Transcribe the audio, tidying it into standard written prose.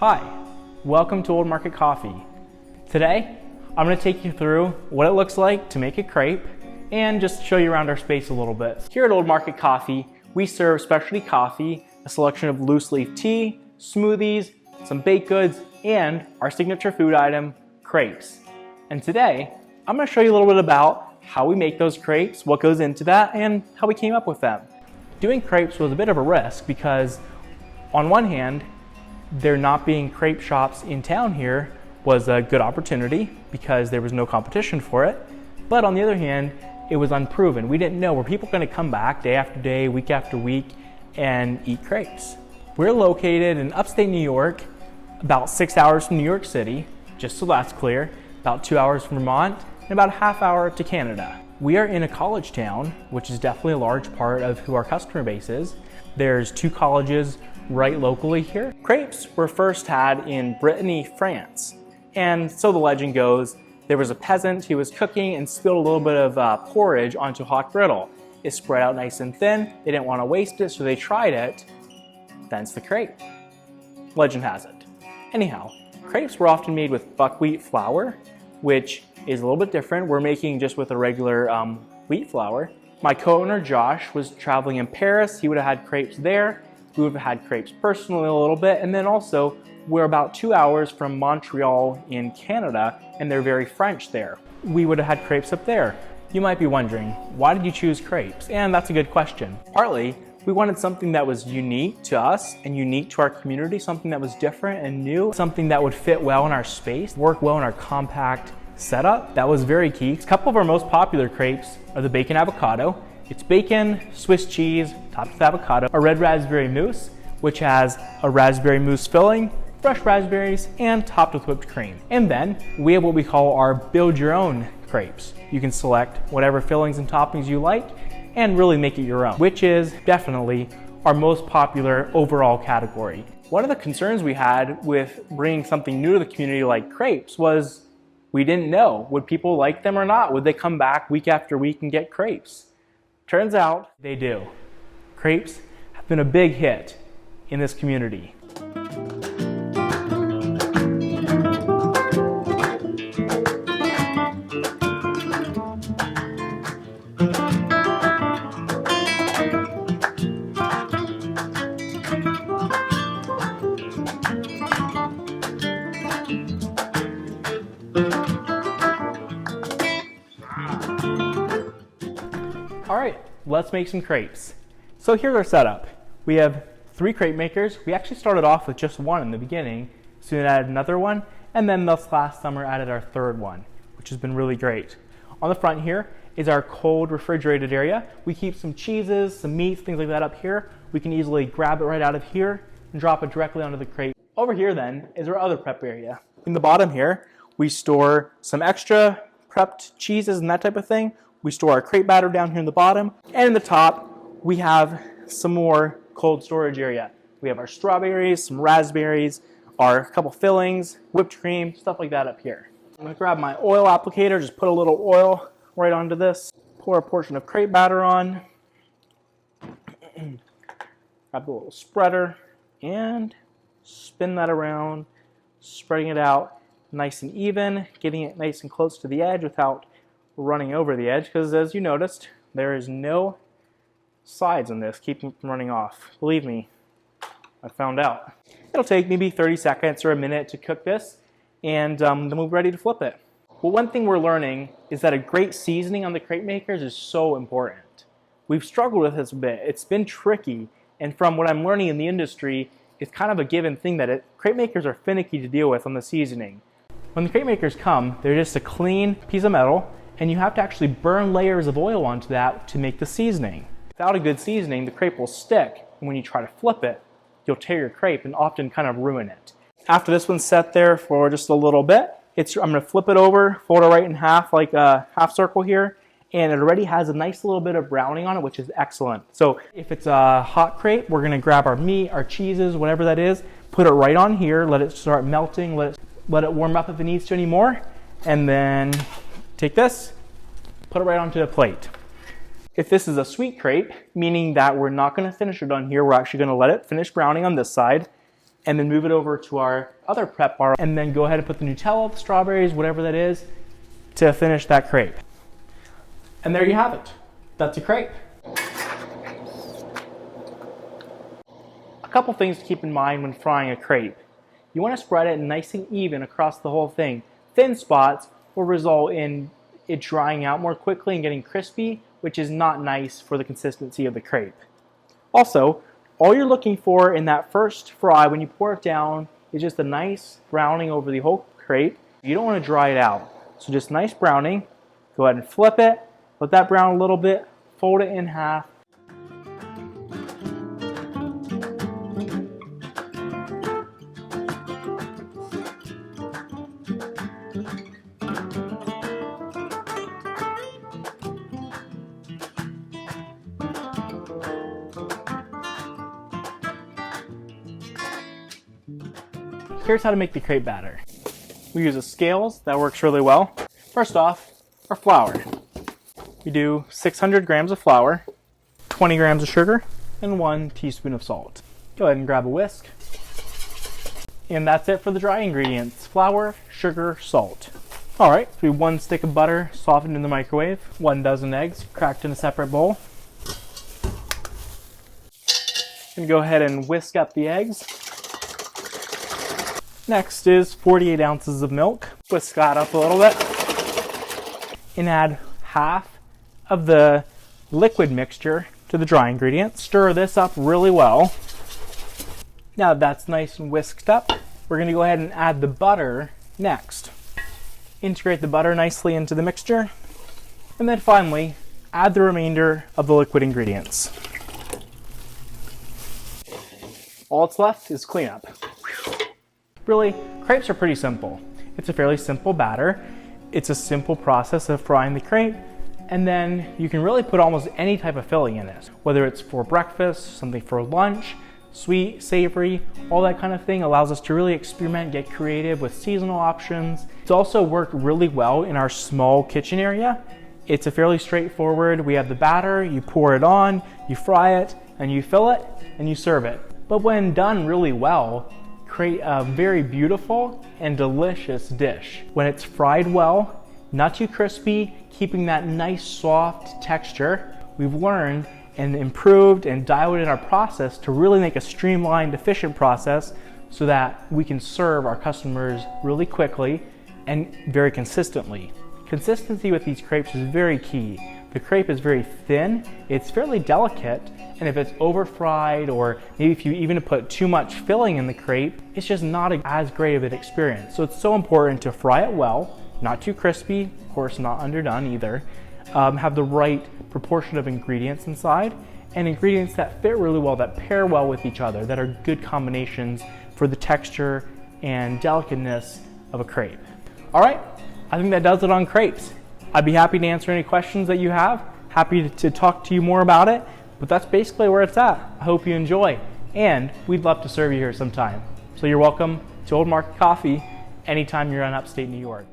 Hi, welcome to Old Market Coffee. Today, I'm going to take you through what it looks like to make a crepe and just show you around our space a little bit. Here at Old Market Coffee, we serve specialty coffee, a selection of loose leaf tea, smoothies, some baked goods, and our signature food item, crepes. And today, I'm going to show you a little bit about how we make those crepes, what goes into that, and how we came up with them. Doing crepes was a bit of a risk because on one hand, there not being crepe shops in town here was a good opportunity because there was no competition for it. But on the other hand, it was unproven. We didn't know, were people going to come back day after day, week after week, and eat crepes? We're located in upstate New York, about 6 hours from New York City, just so that's clear, about 2 hours from Vermont, and about a half hour to Canada. We are in a college town, which is definitely a large part of who our customer base is. There's 2 colleges right locally here. Crepes were first had in Brittany, France. And so the legend goes, there was a peasant, he was cooking and spilled a little bit of porridge onto a hot griddle. It spread out nice and thin, they didn't want to waste it, so they tried it, thence the crepe. Legend has it. Anyhow, crepes were often made with buckwheat flour, which is a little bit different. We're making just with a regular wheat flour. My co-owner Josh was traveling in Paris, he would have had crepes there. We would have had crepes personally a little bit, and then also we're about 2 hours from Montreal in Canada, and they're very French there. We would have had crepes up there. You might be wondering, why did you choose crepes? And that's a good question. Partly, we wanted something that was unique to us and unique to our community, something that was different and new, something that would fit well in our space, work well in our compact setup. That was very key. A couple of our most popular crepes are the bacon avocado. It's bacon, Swiss cheese, topped with avocado, a red raspberry mousse, which has a raspberry mousse filling, fresh raspberries, and topped with whipped cream. And then we have what we call our build your own crepes. You can select whatever fillings and toppings you like and really make it your own, which is definitely our most popular overall category. One of the concerns we had with bringing something new to the community like crepes was we didn't know, would people like them or not? Would they come back week after week and get crepes? Turns out they do. Crepes have been a big hit in this community. All right, let's make some crepes. So here's our setup. We have 3 crepe makers. We actually started off with just one in the beginning, soon added another one, and then this last summer added our 3rd one, which has been really great. On the front here is our cold refrigerated area. We keep some cheeses, some meats, things like that up here. We can easily grab it right out of here and drop it directly onto the crepe. Over here then is our other prep area. In the bottom here, we store some extra prepped cheeses and that type of thing. We store our crepe batter down here in the bottom. And in the top, we have some more cold storage area. We have our strawberries, some raspberries, our couple fillings, whipped cream, stuff like that up here. I'm gonna grab my oil applicator, just put a little oil right onto this, pour a portion of crepe batter on, grab the little spreader, and spin that around, spreading it out nice and even, getting it nice and close to the edge without running over the edge, because as you noticed, there is no sides on this keeping it from running off. Believe me, I found out. It'll take maybe 30 seconds or a minute to cook this, and then we'll be ready to flip it. Well, one thing we're learning is that a great seasoning on the crepe makers is so important. We've struggled with this a bit. It's been tricky, and from what I'm learning in the industry, it's kind of a given thing that crepe makers are finicky to deal with on the seasoning. When the crepe makers come, they're just a clean piece of metal, and you have to actually burn layers of oil onto that to make the seasoning. Without a good seasoning, the crepe will stick, and when you try to flip it, you'll tear your crepe and often kind of ruin it. After this one's set there for just a little bit, I'm going to flip it over, fold it right in half, like a half circle here, and it already has a nice little bit of browning on it, which is excellent. So if it's a hot crepe, we're going to grab our meat, our cheeses, whatever that is, put it right on here, let it start melting, let it warm up if it needs to anymore, and then take this, put it right onto the plate. If this is a sweet crepe, meaning that we're not going to finish it on here, we're actually going to let it finish browning on this side, and then move it over to our other prep bar, and then go ahead and put the Nutella, the strawberries, whatever that is, to finish that crepe. And there you have it. That's a crepe. A couple things to keep in mind when frying a crepe. You want to spread it nice and even across the whole thing. Thin spots will result in it drying out more quickly and getting crispy, which is not nice for the consistency of the crepe. Also, all you're looking for in that first fry when you pour it down is just a nice browning over the whole crepe. You don't want to dry it out. So just nice browning. Go ahead and flip it, let that brown a little bit, fold it in half. Here's how to make the crepe batter. We use a scales that works really well. First off, our flour. We do 600 grams of flour, 20 grams of sugar, and 1 teaspoon of salt. Go ahead and grab a whisk. And that's it for the dry ingredients: flour, sugar, salt. All right, so we have 1 stick of butter softened in the microwave, 1 dozen eggs cracked in a separate bowl. And go ahead and whisk up the eggs. Next is 48 ounces of milk. Whisk that up a little bit. And add half of the liquid mixture to the dry ingredients. Stir this up really well. Now that that's nice and whisked up, we're going to go ahead and add the butter next. Integrate the butter nicely into the mixture. And then finally, add the remainder of the liquid ingredients. All that's left is cleanup. Really, crepes are pretty simple. It's a fairly simple batter. It's a simple process of frying the crepe, and then you can really put almost any type of filling in it, whether it's for breakfast, something for lunch, sweet, savory, all that kind of thing allows us to really experiment, get creative with seasonal options. It's also worked really well in our small kitchen area. It's a fairly straightforward. We have the batter, you pour it on, you fry it, and you fill it, and you serve it. But when done really well, create a very beautiful and delicious dish. When it's fried well, not too crispy, keeping that nice soft texture, we've learned and improved and dialed in our process to really make a streamlined, efficient process so that we can serve our customers really quickly and very consistently. Consistency with these crepes is very key. The crepe is very thin, it's fairly delicate, and if it's over fried, or maybe if you even put too much filling in the crepe, it's just not as great of an experience. So it's so important to fry it well, not too crispy, of course not underdone either, have the right proportion of ingredients inside, and ingredients that fit really well, that pair well with each other, that are good combinations for the texture and delicateness of a crepe. All right, I think that does it on crepes. I'd be happy to answer any questions that you have, happy to talk to you more about it, but that's basically where it's at. I hope you enjoy, and we'd love to serve you here sometime. So you're welcome to Old Market Coffee anytime you're in upstate New York.